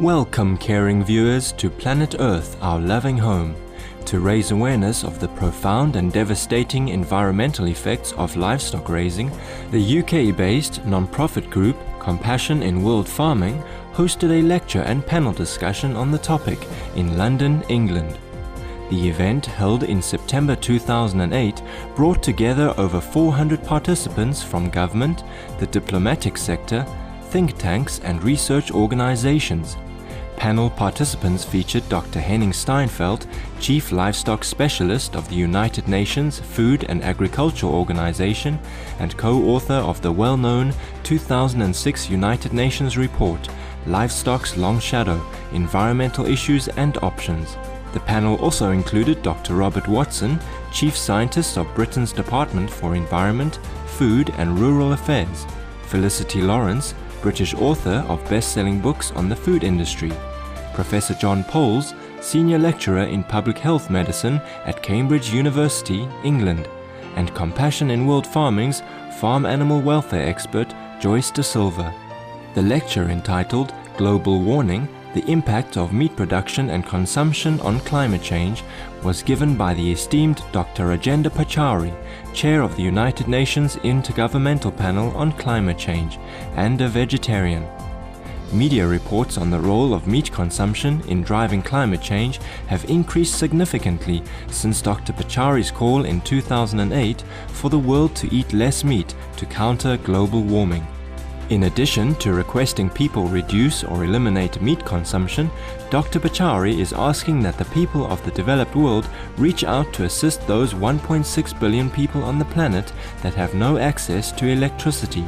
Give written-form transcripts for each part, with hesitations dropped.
Welcome, caring viewers, to Planet Earth, our loving home. To raise awareness of the profound and devastating environmental effects of livestock raising, the UK-based non-profit group Compassion in World Farming hosted a lecture and panel discussion on the topic in London, England. The event, held in September 2008, brought together over 400 participants from government, the diplomatic sector, think tanks and research organizations. Panel participants featured Dr. Henning Steinfeld, Chief Livestock Specialist of the United Nations Food and Agriculture Organization and co-author of the well-known 2006 United Nations report, Livestock's Long Shadow, Environmental Issues and Options. The panel also included Dr. Robert Watson, Chief Scientist of Britain's Department for Environment, Food and Rural Affairs, Felicity Lawrence, British author of best-selling books on the food industry, Professor John Poles, Senior Lecturer in Public Health Medicine at Cambridge University, England, and Compassion in World Farming's farm animal welfare expert Joyce De Silva. The lecture, entitled Global Warming: The Impact of Meat Production and Consumption on Climate Change, was given by the esteemed Dr. Rajendra Pachauri, Chair of the United Nations Intergovernmental Panel on Climate Change, and a vegetarian. Media reports on the role of meat consumption in driving climate change have increased significantly since Dr. Pachauri's call in 2008 for the world to eat less meat to counter global warming. In addition to requesting people reduce or eliminate meat consumption, Dr. Pachauri is asking that the people of the developed world reach out to assist those 1.6 billion people on the planet that have no access to electricity.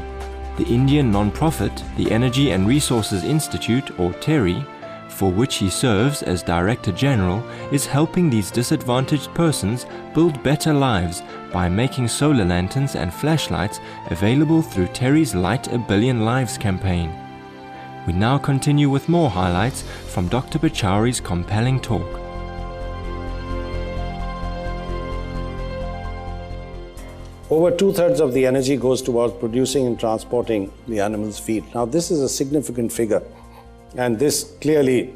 The Indian non-profit, the Energy and Resources Institute, or TERI, for which he serves as Director General, is helping these disadvantaged persons build better lives by making solar lanterns and flashlights available through TERI's Light a Billion Lives campaign. We now continue with more highlights from Dr. Pachauri's compelling talk. Over two-thirds of the energy goes towards producing and transporting the animal's feed. Now, this is a significant figure, and this clearly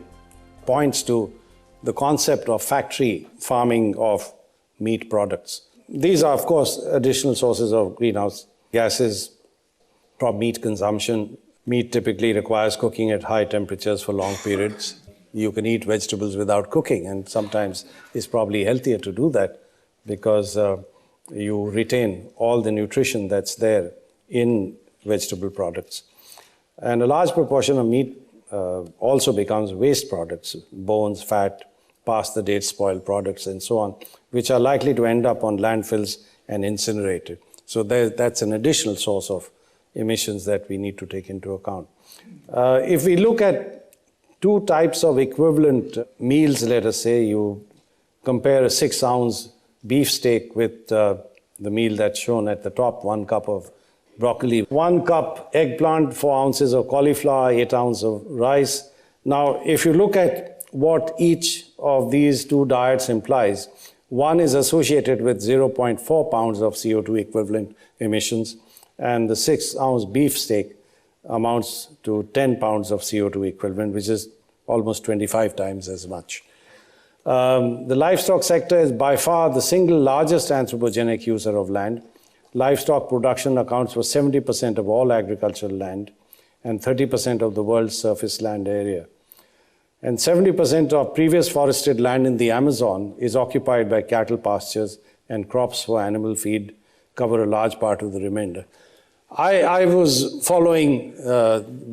points to the concept of factory farming of meat products. These are, of course, additional sources of greenhouse gases from meat consumption. Meat typically requires cooking at high temperatures for long periods. You can eat vegetables without cooking, and sometimes it's probably healthier to do that because you retain all the nutrition that's there in vegetable products. And a large proportion of meat also becomes waste products, bones, fat, past the date spoiled products, and so on, which are likely to end up on landfills and incinerated. So that's an additional source of emissions that we need to take into account. If we look at two types of equivalent meals, let us say you compare a 6-ounce beef steak with the meal that's shown at the top, 1 cup of broccoli, 1 cup eggplant, 4 ounces of cauliflower, 8 ounces of rice. Now, if you look at what each of these two diets implies, one is associated with 0.4 pounds of CO2 equivalent emissions, and the 6-ounce beef steak amounts to 10 pounds of CO2 equivalent, which is almost 25 times as much. The livestock sector is by far the single largest anthropogenic user of land. Livestock production accounts for 70% of all agricultural land and 30% of the world's surface land area. And 70% of previous forested land in the Amazon is occupied by cattle pastures, and crops for animal feed cover a large part of the remainder. I was following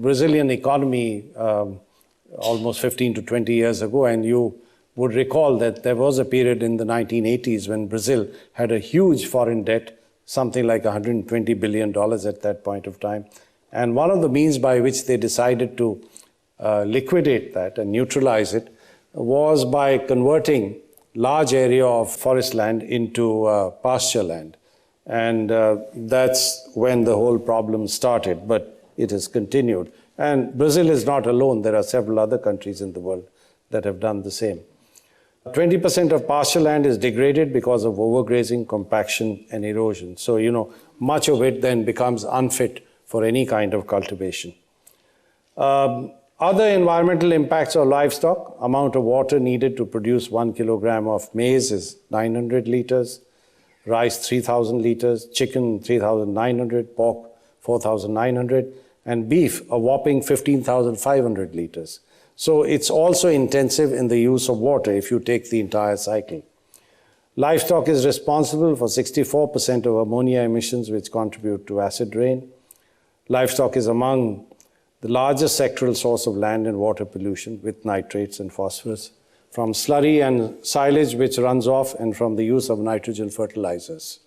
Brazilian economy almost 15 to 20 years ago, and you would recall that there was a period in the 1980s when Brazil had a huge foreign debt, something like $120 billion at that point of time. And one of the means by which they decided to liquidate that and neutralize it was by converting large area of forest land into pasture land. And that's when the whole problem started, but it has continued. And Brazil is not alone. There are several other countries in the world that have done the same. 20% of pasture land is degraded because of overgrazing, compaction, and erosion. So, much of it then becomes unfit for any kind of cultivation. Other environmental impacts of livestock: amount of water needed to produce 1 kilogram of maize is 900 liters, rice 3,000 liters, chicken 3,900, pork 4,900, and beef a whopping 15,500 liters. So it's also intensive in the use of water if you take the entire cycle. Livestock is responsible for 64% of ammonia emissions, which contribute to acid rain. Livestock is among the largest sectoral source of land and water pollution with nitrates and phosphorus, from slurry and silage which runs off, and from the use of nitrogen fertilizers.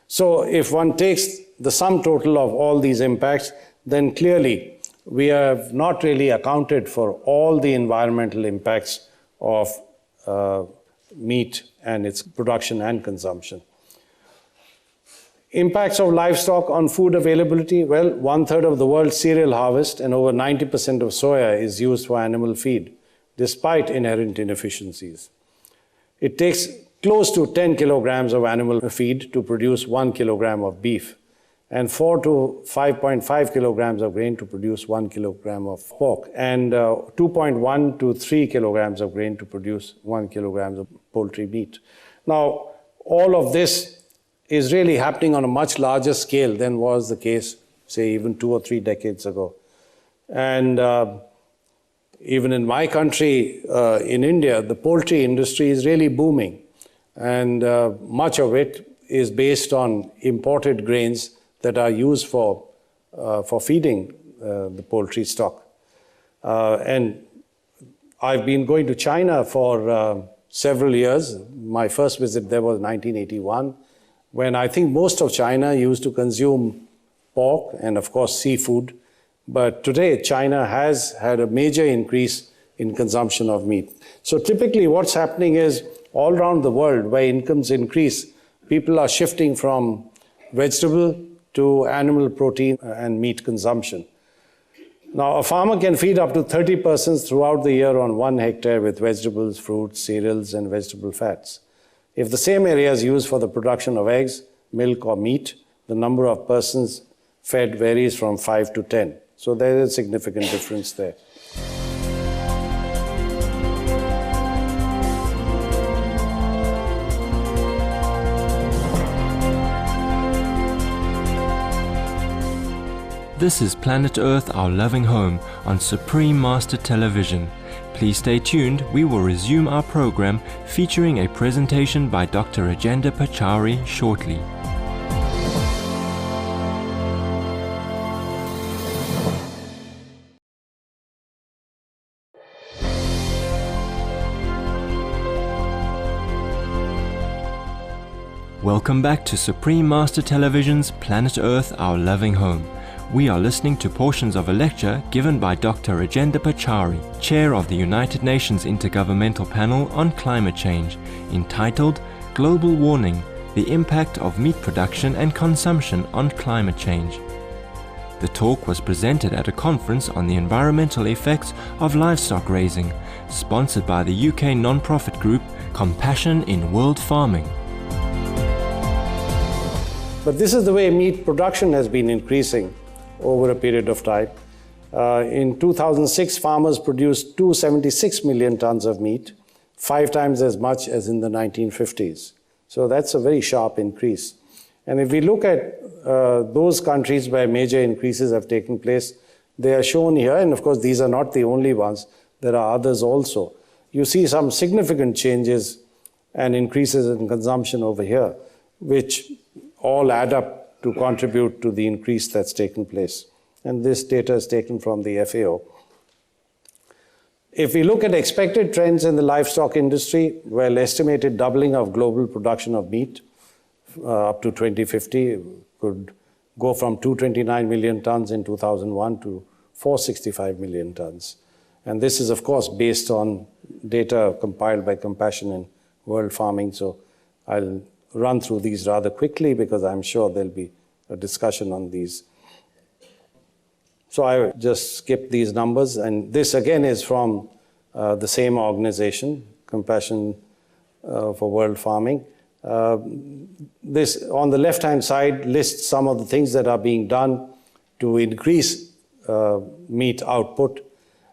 So if one takes the sum total of all these impacts, then clearly we have not really accounted for all the environmental impacts of meat and its production and consumption. Impacts of livestock on food availability: well, 1/3 of the world's cereal harvest and over 90% of soya is used for animal feed, despite inherent inefficiencies. It takes close to 10 kilograms of animal feed to produce 1 kilogram of beef, and 4 to 5.5 kilograms of grain to produce 1 kilogram of pork, and 2.1 to 3 kilograms of grain to produce 1 kilogram of poultry meat. Now, all of this is really happening on a much larger scale than was the case, say, even 2 or 3 decades ago. And even in my country, in India, the poultry industry is really booming. And much of it is based on imported grains that are used for feeding the poultry stock. And I've been going to China for several years. My first visit there was 1981, when I think most of China used to consume pork and, of course, seafood. But today, China has had a major increase in consumption of meat. So typically what's happening is, all around the world where incomes increase, people are shifting from vegetable to animal protein and meat consumption. Now, a farmer can feed up to 30 persons throughout the year on 1 hectare with vegetables, fruits, cereals, and vegetable fats. If the same area is used for the production of eggs, milk, or meat, the number of persons fed varies from 5 to 10. So there is a significant difference there. This is Planet Earth, Our Loving Home on Supreme Master Television. Please stay tuned. We will resume our program featuring a presentation by Dr. Rajendra Pachauri shortly. Welcome back to Supreme Master Television's Planet Earth, Our Loving Home. We are listening to portions of a lecture given by Dr. Rajendra Pachauri, Chair of the United Nations Intergovernmental Panel on Climate Change, entitled Global Warming: The Impact of Meat Production and Consumption on Climate Change. The talk was presented at a conference on the environmental effects of livestock raising, sponsored by the UK non-profit group Compassion in World Farming. But this is the way meat production has been increasing over a period of time. In 2006, farmers produced 276 million tons of meat, 5 times as much as in the 1950s. So that's a very sharp increase. And if we look at those countries where major increases have taken place, they are shown here. And of course, these are not the only ones. There are others also. You see some significant changes and increases in consumption over here, which all add up to contribute to the increase that's taken place. And this data is taken from the FAO. If we look at expected trends in the livestock industry, well, estimated doubling of global production of meat up to 2050 could go from 229 million tons in 2001 to 465 million tons. And this is, of course, based on data compiled by Compassion in World Farming. So I'll run through these rather quickly because I'm sure there'll be a discussion on these. So I just skipped these numbers, and this again is from the same organization, Compassion for World Farming. This on the left-hand side lists some of the things that are being done to increase meat output.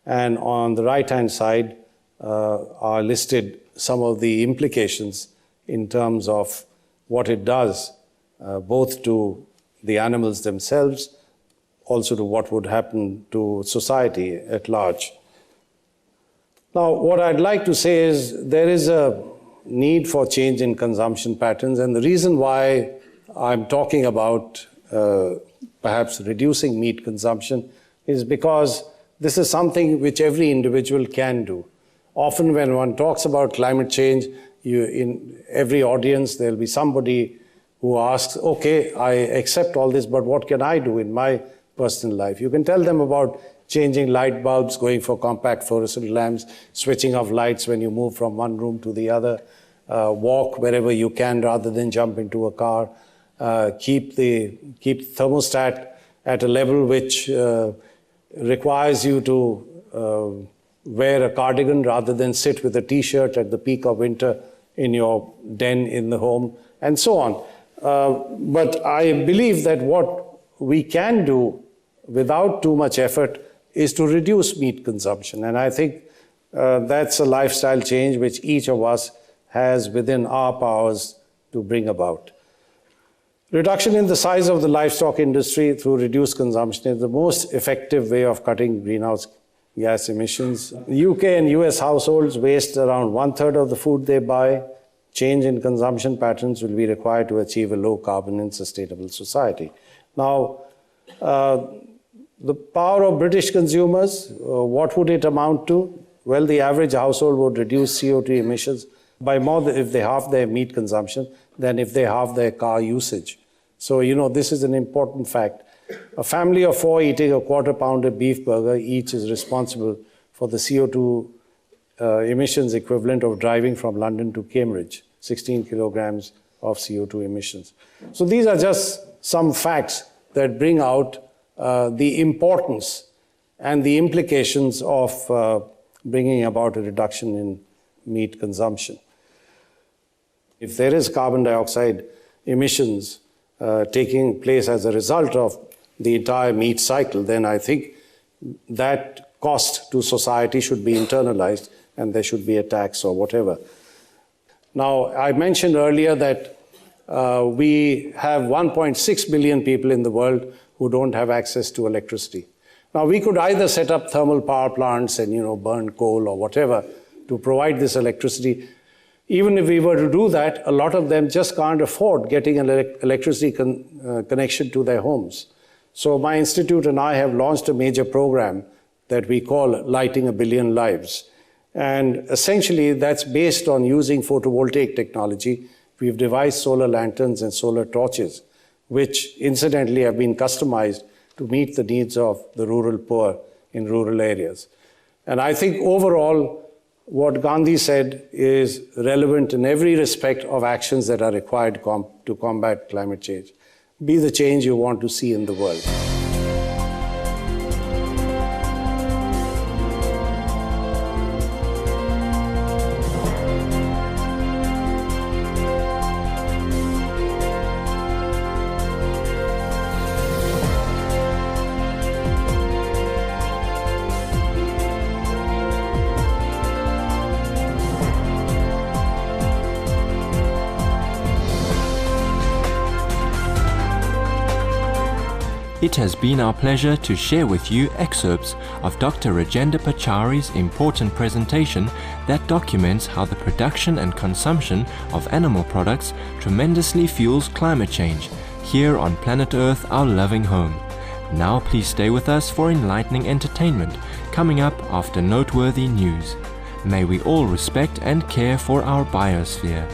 And on the right-hand side are listed some of the implications in terms of what it does, both to the animals themselves, also to what would happen to society at large. Now, what I'd like to say is there is a need for change in consumption patterns, and the reason why I'm talking about perhaps reducing meat consumption is because this is something which every individual can do. Often when one talks about climate change, in every audience there'll be somebody who asks, okay, I accept all this, but what can I do in my personal life? You can tell them about changing light bulbs, going for compact fluorescent lamps, switching off lights when you move from one room to the other, walk wherever you can rather than jump into a car, keep thermostat at a level which requires you to wear a cardigan rather than sit with a t-shirt at the peak of winter in your den in the home, and so on. But I believe that what we can do without too much effort is to reduce meat consumption. And I think that's a lifestyle change which each of us has within our powers to bring about. Reduction in the size of the livestock industry through reduced consumption is the most effective way of cutting greenhouse gas emissions. UK and US households waste around 1/3 of the food they buy. Change in consumption patterns will be required to achieve a low carbon and sustainable society. Now, the power of British consumers, what would it amount to? Well, the average household would reduce CO2 emissions by more than if they halve their meat consumption than if they halve their car usage. So, this is an important fact. A family of 4 eating a quarter-pounder beef burger each is responsible for the CO2 emissions equivalent of driving from London to Cambridge, 16 kilograms of CO2 emissions. So these are just some facts that bring out the importance and the implications of bringing about a reduction in meat consumption. If there is carbon dioxide emissions taking place as a result of the entire meat cycle, then I think that cost to society should be internalized and there should be a tax or whatever. Now, I mentioned earlier that we have 1.6 billion people in the world who don't have access to electricity. Now, we could either set up thermal power plants and, burn coal or whatever to provide this electricity. Even if we were to do that, a lot of them just can't afford getting an electricity connection to their homes. So my institute and I have launched a major program that we call Lighting a Billion Lives. And essentially, that's based on using photovoltaic technology. We've devised solar lanterns and solar torches, which incidentally have been customized to meet the needs of the rural poor in rural areas. And I think overall, what Gandhi said is relevant in every respect of actions that are required to combat climate change. Be the change you want to see in the world. It has been our pleasure to share with you excerpts of Dr. Rajendra Pachari's important presentation that documents how the production and consumption of animal products tremendously fuels climate change here on planet Earth, our loving home. Now please stay with us for enlightening entertainment coming up after noteworthy news. May we all respect and care for our biosphere.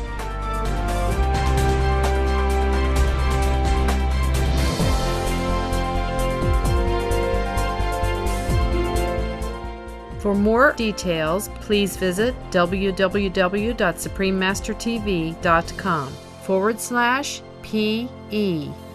For more details, please visit www.suprememastertv.com/PE.